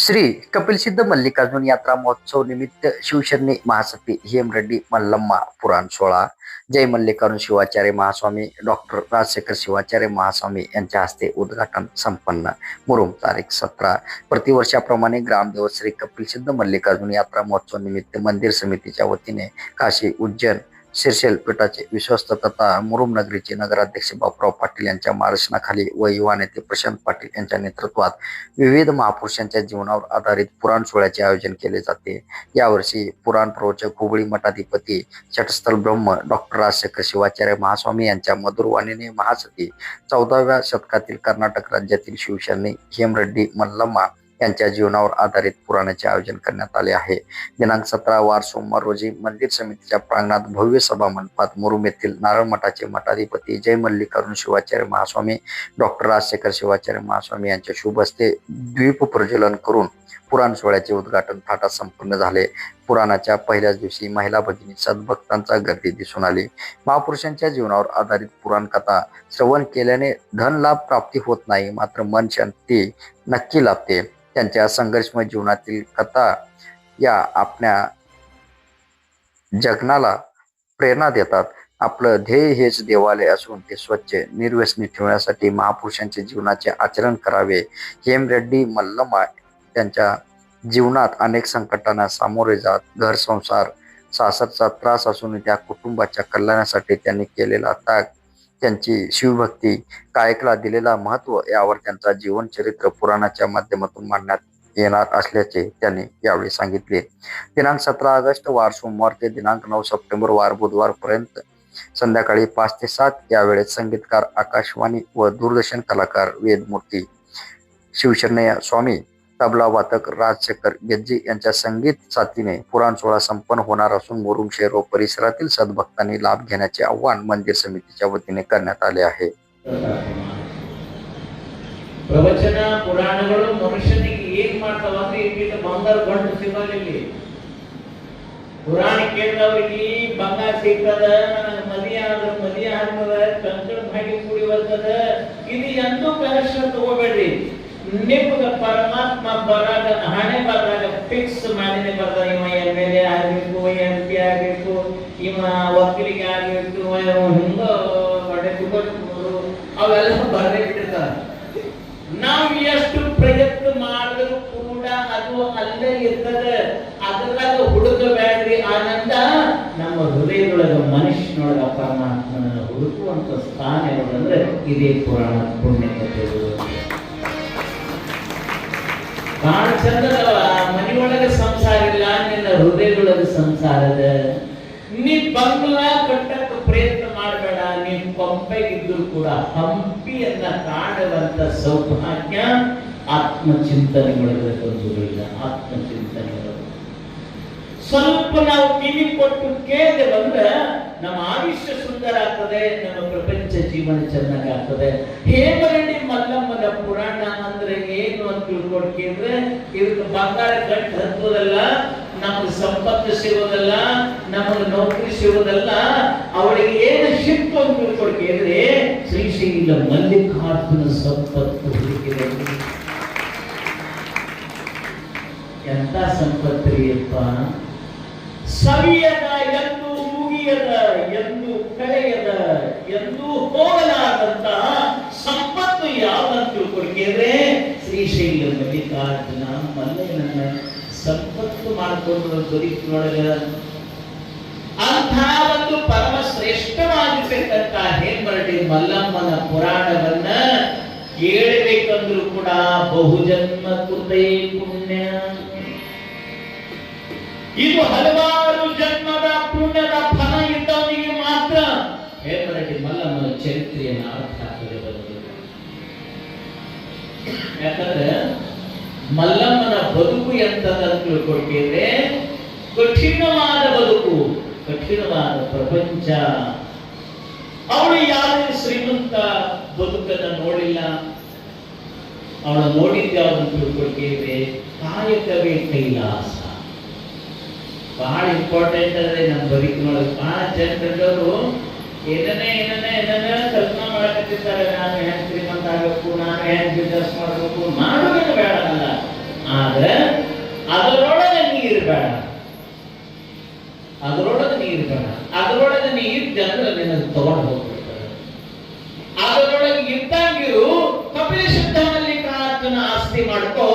श्री कपिलसिद्ध मल्लिकार्जुन यात्रा महोत्सव निमित्त शिवशरणी महासती हेमरेड्डी मल्लम्मा पुराण सोहळा जय मल्लिकार्जुन शिवाचार्य महास्वामी डॉक्टर राजशेखर शिवाचार्य महास्वामी यांच्या हस्ते उद्घाटन संपन्न. मुरुम तारीख 17. प्रतिवर्षाप्रमाणे ग्रामदेवत श्री कपिलसिद्ध मल्लिकार्जुन यात्रा महोत्सव निमित्त मंदिर समितीच्या वतीने काशी उज्जैन शिरसेल पीठाचे विश्वस्त तथा मुरुम नगरीचे नगराध्यक्ष बापूराव पाटील यांच्या मार्गदर्शनाखाली व युवा नेते प्रशांत पाटील यांच्या नेतृत्वात विविध महापुरुषांच्या जीवनावर आधारित पुराण सोहळ्याचे आयोजन केले जाते. यावर्षी पुराण प्रवचक हुबळी मठाधिपती शटस्थल ब्रह्म डॉक्टर राजशेखर शिवाचार्य महास्वामी यांच्या मधुरवाणीने महासती 14व्या शतकातील कर्नाटक राज्यातील शिवशरणी हेमरेड्डी मल्लम्मा यांच्या जीवनावर आधारित पुराणाचे आयोजन करण्यात आले आहे. दिनांक 17 वार सोमवार रोजी मंदिर समितीच्या प्रांगणात भव्य सभा मंडपात मुरुम येथील नारळ मठाचे मठाधिपती जय मल्लिकार्जुन शिवाचार्य महास्वामी डॉक्टर राजशेखर शिवाचार्य महास्वामी यांच्या शुभ हस्ते द्वीप प्रज्वलन करून पुराण सोहळ्याचे उद्घाटन थाटात संपन्न झाले. पुराणाच्या पहिल्याच दिवशी महिला भगिनी सद्भक्तांचा गर्दी दिसून आली. महापुरुषांच्या जीवनावर आधारित पुराण कथा श्रवण केल्याने धन लाभ प्राप्ती होत नाही, मात्र मन शांती नक्की लाभते. त्यांच्या संघर्षमय जीवनातील कथा या आपल्या जगनाला प्रेरणा देतात. आपलं ध्येय हेच देवालय असून ते स्वच्छ निर्व्यसनी ठेवण्यासाठी महापुरुषांचे जीवनाचे आचरण करावे. हेमरेड्डी मल्लम्मा त्यांच्या जीवनात अनेक संकटांना सामोरे जात घर संसार सासरचा त्रास असून त्या कुटुंबाच्या कल्याणासाठी त्यांनी केलेला त्याग, त्यांची शिवभक्ती, कायकला दिलेला महत्त्व यावर त्यांचा जीवनचरित्र पुराणाच्या माध्यमातून मांडण्यात येणार असल्याचे त्यांनी यावेळी सांगितले. दिनांक 17 ऑगस्ट वार सोमवार ते दिनांक 9 सप्टेंबर वार बुधवार पर्यंत संध्याकाळी 5 ते 7 या वेळेत संगीतकार, आकाशवाणी व दूरदर्शन कलाकार वेदमूर्ती शिवशरणी स्वामी, तबला वादक राजशेखर गेज्जी यांच्या संगीत साथीने पुराण सोहळा संपन्न होणार असून मुरुम शहर व परिसरातील सद्भक्तांनी लाभ घेण्याचे आवाहन मंदिर समितीच्या वतीने करण्यात आले आहे. ಪ್ರವಚನ ಪುರಾಣಗಳು ಮನುಷ್ಯನಿಗೆ ಏನ್ ಮಾಡ್ತಾವ ಅಂದ್ರೆ ಇಲ್ಲಿ ಬಂಗಾರ ಗಂಟು ಸಿಗೋದಿಲ್ಲ. ಪುರಾಣ ಕೇಳಿದವರಿಗೆ ಬಂಗಾರ ಸಿಗ್ತದ, ಮದಿ ಆಗ್ತದ, ಕಂಕಣ ಭಾಗಿ ಕೂಡಿ ಬರ್ತದ. ಇದು ಎಂದೂ ಕಷ್ಟ ತಗೋಬೇಡ್ರಿ. ನಿಮಗೆ ಪರಮಾತ್ಮ ಬರಾಗ ಹಣೆ ಬರಾಗ ಫಿಕ್ಸ್ ಮಾಡಿನೇ ಬರ್ತಾನೆ. ಇವ MLA ಆಗ್ಬೇಕು, MP ಆಗ್ಬೇಕು, ಇವ ವಕೀಲಿಗೆ ಆಗ್ಬೇಕು, ಹಿಂಗ ಒಳ್ಳೆ ಅವೆಲ್ಲ ಬರದೇ ಬಿಟ್ಟಿರ್ತಾರ. ನಾವು ಎಷ್ಟು ಪ್ರಯತ್ನ ಮಾಡಿದ್ರು ಕೂಡ ಅದು ಅಲ್ಲೇ ಇರ್ತದೆ. ಅದ್ರಾಗ ಹುಡುಕಬೇಡ್ರಿ. ಆನಂದ ನಮ್ಮ ಹೃದಯದೊಳಗ ಮನುಷ್ಯನೊಳಗ ಪರಮಾತ್ಮನ ಹುಡುಕುವಂತ ಸ್ಥಾನ ಯಾವ್ದಂದ್ರೆ ಇದೇ ಪುರಾಣ ಪುಣ್ಯ ಕಥೆಗಳು. ಬಹಳ ಚಂದದವ. ಮನೆಯೊಳಗೆ ಸಂಸಾರ ಇಲ್ಲ, ನಿನ್ನ ಹೃದಯದೊಳಗೆ ಸಂಸಾರದ. ನೀ ಬಂಗ್ಲಾ ಕಟ್ಟಕ್ಕೆ ಪ್ರಯತ್ನ ಮಾಡಬೇಡ. ನೀನ್ ಕೊಂಪೆಗಿದ್ರು ಕೂಡ ಹಂಪಿಯನ್ನ ಕಾಣುವಂತ ಸೌಭಾಗ್ಯ ಆತ್ಮಚಿಂತನೆಗಳಿಗೆ ಬಂಧುಗಳಿಲ್ಲ. ಆತ್ಮಚಿಂತನೆಗಳು ಸ್ವಲ್ಪ ನಾವು ಕಿವಿ ಕೊಟ್ಟು ಕೇಳಿದೆ ಬಂದ್ರೆ ನಮ್ಮ ಆಯುಷ್ಯ ಸುಂದರ ಆಗ್ತದೆ, ನಮ್ಮ ಪ್ರಪಂಚ ಜೀವನ ಚೆನ್ನಾಗಿ ಆಗ್ತದೆ. ಹೇಮರೆಡ್ಡಿ ಮಲ್ಲಮ್ಮನ ಪುರಾಣ ಅಂದ್ರೆ ಏನು ಅಂತ ತಿಳ್ಕೊಡ್ಕಿದ್ರೆ ಇದಕ್ಕೆ ಬಂಗಾರ ಗಂಟು ಹತ್ತೋದಲ್ಲ, ನಮಗೆ ಸಂಪತ್ತು ಸಿಗೋದಲ್ಲ, ನಮಗೆ ನೌಕರಿ ಸಿಗೋದಲ್ಲ. ಅವಳಿಗೆ ಏನು ಶಿಫ್ಟ್ ಅಂತ ತಿಳ್ಕೊಡ್ಕಿದ್ರೆ ಶ್ರೀಶೈಲ ಮಲ್ಲಿಕಾರ್ಜುನ ಸಂಪತ್ತು ಹುಡುಕಿದೆ. ಎಂತ ಸಂಪತ್ರಿಯಪ್ಪ! ಸವಿಯದ, ಎಂದು ಮುಗಿಯದ, ಎಂದು ಕಳೆಯದ, ಎಂದು ಹೋಗಲಾದಂತ ಸಂಪತ್ತು ಯಾವ್ದಂತ ತಿಳ್ಕೊಡ್ಕಿದ್ರೆ ಶ್ರೀಶೈಲ ಮಲ್ಲಿಕಾರ್ಜುನ ಮಲ್ಲಯ್ಯನನ್ನ ಸಂಪತ್ತು ಮಾಡಿಕೊಂಡು ಬದುಕಿನೊಳಗ ಅಂಥ ಒಂದು ಪರಮ ಶ್ರೇಷ್ಠವಾಗಿರ್ತಕ್ಕಂಥ ಹೇಮರೆಡ್ಡಿ ಮಲ್ಲಮ್ಮನ ಪುರಾಣವನ್ನ ಕೇಳಬೇಕಂದ್ರೂ ಕೂಡ ಬಹುಜನ್ಮ ಕೃತೇ ಪುಣ್ಯ. ಇದು ಹಲವಾರು ಜನ್ಮದ ಪುಣ್ಯದ ಫಲ ಇದ್ದವನಿಗೆ ಮಾತ್ರ ಹೇಮರೆಡ್ಡಿ ಮಲ್ಲಮ್ಮನ ಚರಿತ್ರೆಯನ್ನು ಅರ್ಥ ಆಗ್ತದೆ. ಯಾಕಂದ್ರೆ ಮಲ್ಲಮ್ಮನ ಬದುಕು ಎಂತಂತ ತಿಳ್ಕೊಟ್ಟಿದ್ರೆ ಕಠಿಣವಾದ ಬದುಕು, ಕಠಿಣವಾದ ಪ್ರಪಂಚ. ಅವಳು ಯಾವುದೇ ಶ್ರೀಮಂತ ಬದುಕನ್ನು ನೋಡಿಲ್ಲ. ಅವಳು ನೋಡಿದ್ದೆ ಅವನು ತಿಳ್ಕೊಟ್ಟಿದ್ರೆ ಕಾಯಕವೇ ಕೈಲಾಸ. ಬಹಳ ಇಂಪಾರ್ಟೆಂಟ್ ಅದೇ ನಮ್ಮ ಬದುಕಿನೊಳಗೆ. ಬಹಳ ಜನರು ಏನೇನೇ ಕಲ್ಪನಾ ಮಾಡಕತ್ತಿರ್ತಾರೆ. ನಾನು ಹೆಂಗ್ ಶ್ರೀಮಂತ ಆಗಬೇಕು, ನಾನು ಹೆಂಗ್ ಬಿಸ್ನೆಸ್ ಮಾಡಬೇಕು. ಮಾಡೋದೇನು ಬೇಡ ಅಲ್ಲ, ಆದ್ರೆ ಅದರೊಳಗೆ ನೀರು ಬೇಡ, ಅದರೊಳಗೆ ನೀರು ಬೇಡ. ಅದರೊಳಗೆ ನೀ ಇದ್ದಂದ್ರೆ ನಿನಗೆ ತಗೊಂಡು ಹೋಗ್ಬಿಡ್ತಾರೆ. ಅದರೊಳಗೆ ಇದ್ದಂಗಿರು ಕಪಿಲ ಶುದ್ಧ ಮಲ್ಲಿಕಾರ್ಜುನ ಆಸ್ತಿ ಮಾಡ್ಕೋ,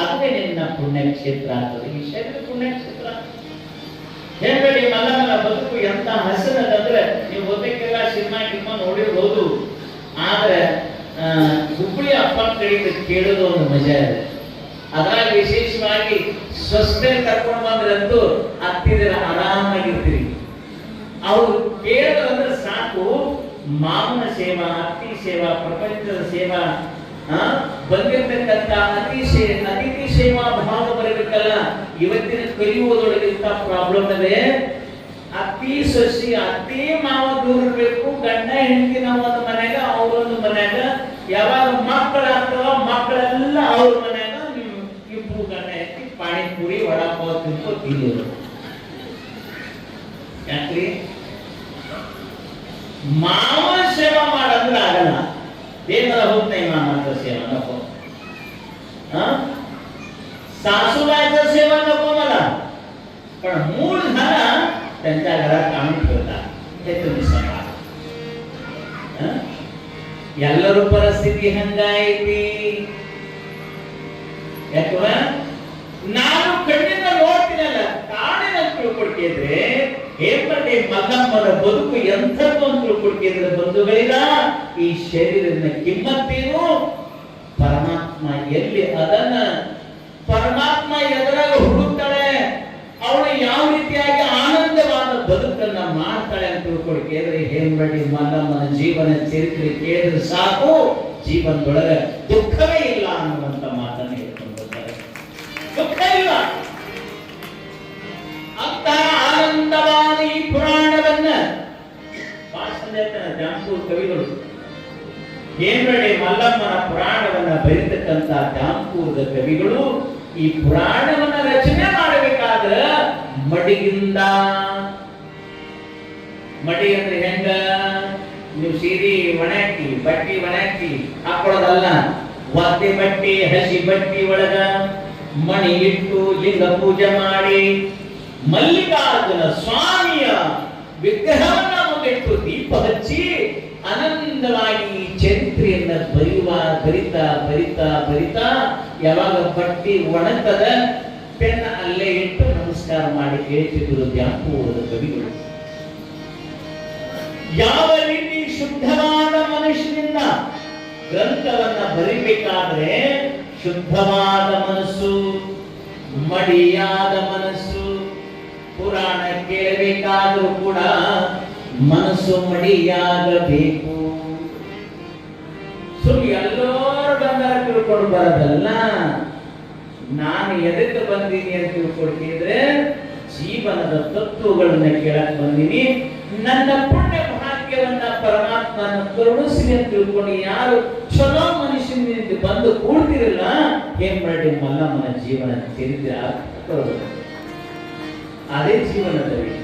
ಅದೇ ನಿನ್ನ ಪುಣ್ಯಕ್ಷೇತ್ರ ಆಗ್ತದೆ. ಈ ಶರೀರ ಪುಣ್ಯಕ್ಷೇತ್ರ ಹೇಳ್ಬೇಡಿ. ಮಲ್ಲಮ್ಮನ ಬದುಕು ಎಂತ ಹಸನದಂದ್ರೆ ನೀವು ಓದಕ್ಕೆಲ್ಲ ಸಿನಿಮಾ ಗಿಮ್ಮ ನೋಡಿರ್ಬೋದು, ಆದ್ರೆ ಹುಬ್ಬಳ್ಳಿ ಅಪ್ಪನ ಕಡೆಯಿಂದ ಕೇಳೋದು ಒಂದು ಮಜಾ ಇದೆ. ಅದ್ರಾಗ ವಿಶೇಷವಾಗಿ ಸ್ವಸ್ಥೆ ಕರ್ಕೊಂಡು ಬಂದ್ರಂತೂ ಹತ್ತಿರ ಆರಾಮಾಗಿರ್ತೀರಿ. ಅವ್ರು ಕೇಳಿದ್ರಂದ್ರೆ ಸಾಕು, ಮಾವನ ಸೇವಾ, ಅತ್ತಿ ಸೇವಾ, ಪ್ರಪಂಚದ ಸೇವಾ, ಬಂದಿರ್ತಕ್ಕಂಥ ಅತಿಥಿ ಸೇವಾ ಭಾವ ಬರಬೇಕಲ್ಲ. ಇವತ್ತಿನ ಕಲಿಯುವುದೊಳಗಿಂತ ಪ್ರಾಬ್ಲಮ್ ಇದೆ. ಅತ್ತಿ ಸೊಸಿ, ಅತ್ತಿ ಮಾವ ದೂರ ಇರಬೇಕು, ಗಂಡ ಹೆಂಡತಿ ನಾವು ಒಂದು ಮನ್ಯಾಗ, ಅವರೊಂದು ಮನ್ಯಾಗ. ಯಾವಾಗ ಮಕ್ಕಳಾಗ್ತವ ಮಕ್ಕಳೆಲ್ಲ ಅವ್ರ ಮನ್ಯಾಗ, ಇಬ್ಬರು ಗಂಡ ಹೆಂಡತಿ ಪಾನಿಪುರಿ ವಡಾಪಾವ್ ತಿನ್ನೋದು. ಯಾಕ್ರಿ? ಮಾವ ಸೇವಾ ಮಾಡಂದ್ರೆ ಆಗಲ್ಲ. ದೇವರ ಹೋಗ್ತಾಯಿ ಮಾಮಾचा सेवा नको, सासूबाईचा सेवा नको मला, पण मूळ झाला त्यांच्या घरात आणून ठेवता हे तुम्ही सांगा. ಎಲ್ಲರೂ ಪರಿಸ್ಥಿತಿ ಹಂಗಾಯ್ತಿ. ಯಾಕಂದ್ರೆ ನಾನು ಕಣ್ಣಿಂದ ನೋಡ್ತೀನಲ್ಲ, ಕಾಡಿನ ತಿಳ್ಕೊಡ್ತಿದ್ರೆ ಹೇಮಂಡೆ ಮಲ್ಲಮ್ಮನ ಬದುಕು ಎಂಥದ್ದು ಅಂತ ತಿಳ್ಕೊಡ್ತಿದ್ರೆ ಬಂಧುಗಳಿಲ್ಲ. ಈ ಶರೀರದ ಕಿಮ್ಮತ್ತೇನು, ಪರಮಾತ್ಮ ಎಲ್ಲಿ ಅದನ್ನ ಪರಮಾತ್ಮ ಎದುರಾಗ ಹುಡುಕ್ತಾಳೆ, ಅವಳು ಯಾವ ರೀತಿಯಾಗಿ ಆನಂದವಾದ ಬದುಕನ್ನ ಮಾಡ್ತಾಳೆ ಅಂತ ತಿಳ್ಕೊಡ್ತಿದ್ರೆ ಹೇಮಂಡೆ ಮಲ್ಲಮ್ಮನ ಜೀವನ ಚರಿತ್ರೆ ಕೇಳಿದ್ರೆ ಸಾಕು, ಜೀವನದೊಳಗೆ ದುಃಖವೇ ಇಲ್ಲ ಅನ್ನುವಂತ ಮಾತನ್ನು ಹೇಳ್ಕೊಂಡು ಬರ್ತಾರೆ. ದುಃಖ ಇಲ್ಲ ಅಂತ ಆನಂದವಾದ ಈ ಪುರಾಣವನ್ನ ದ್ಯಾಂಪೂರ್ ಕವಿಗಳು ಹೇಮರಡಿ ಮಲ್ಲಮ್ಮನ ಪುರಾಣವನ್ನ ಬರೀತಕ್ಕಂತ ದ್ಯಾಂಪೂರದ ಕವಿಗಳು ಈ ಪುರಾಣವನ್ನ ರಚನೆ ಮಾಡಬೇಕಾದ್ರೆ ಮಡಿಗಿಂದ, ಮಡಿ ಅಂದ್ರೆ ಹೆಂಗ, ನೀವು ಸೀರೆ ಒಣಾಕಿ ಬಟ್ಟಿ ಒಣಾಕಿ ಹಾಕೊಳ್ಳೋದಲ್ಲ, ಒದ್ದೆ ಬಟ್ಟಿ ಹಸಿ ಬಟ್ಟಿ ಒಳಗ ಮಣಿ ಇಟ್ಟು ಲಿಂಗ ಪೂಜೆ ಮಾಡಿ ಮಲ್ಲಿಕಾರ್ಜುನ ಸ್ವಾಮಿಯ ವಿಗ್ರಹವನ್ನ ಮುಂದಿಟ್ಟು ದೀಪ ಹಚ್ಚಿ ಆನಂದವಾಗಿ ಚರಿತ್ರೆಯನ್ನ ಬರಿತಾ ಯಾವಾಗ ಬಟ್ಟಿ ಒಣತದ ಪೆನ್ ಅಲ್ಲೇ ಇಟ್ಟು ನಮಸ್ಕಾರ ಮಾಡಿ ಹೇಳ್ತಿದ್ರು ದ್ಯಾಂಪೂರದ ಕವಿಗಳು. ಯಾವ ರೀತಿ ಶುದ್ಧವಾದ ಮನುಷ್ಯನಿಂದ ಗ್ರಂಥವನ್ನ ಬರಿಬೇಕಾದ್ರೆ ಶುದ್ಧವಾದ ಮನಸ್ಸು, ಮಡಿಯಾದ ಮನಸ್ಸು. ಪುರಾಣ ಕೇಳಬೇಕಾದ್ರೂ ಕೂಡ ಮನಸ್ಸು ಮಡಿಯಾಗಬೇಕು. ಸುಮ್ಮನೆ ಎಲ್ಲರೂ ಬಂದಾರ ತಿಳ್ಕೊಂಡು ಬರೋದಲ್ಲ. ನಾನು ಎದಕ್ಕೆ ಬಂದೀನಿ ಅಂತ ತಿಳ್ಕೊಳ್ತಿದ್ರೆ ಜೀವನದ ತತ್ವಗಳನ್ನ ಕೇಳಕ್ ಬಂದೀನಿ. ನನ್ನ ಪುಣ್ಯ ಭಾಗ್ಯವನ್ನ ಪರಮಾತ್ಮನ ಕರುಣಿಸಿ ಅಂತ ತಿಳ್ಕೊಂಡು ಯಾರು ಚಲೋ ಮನುಷ್ಯನಿಂದ ಬಂದು ಕೂಡ್ತಿರಲ್ಲ, ಏನ್ ಮಾಡಿ ಮಲ್ಲಮ್ಮನ ಜೀವನ ಚರಿತ್ರೆ ಅದೇ ಜೀವನದ ವಿಷಯ.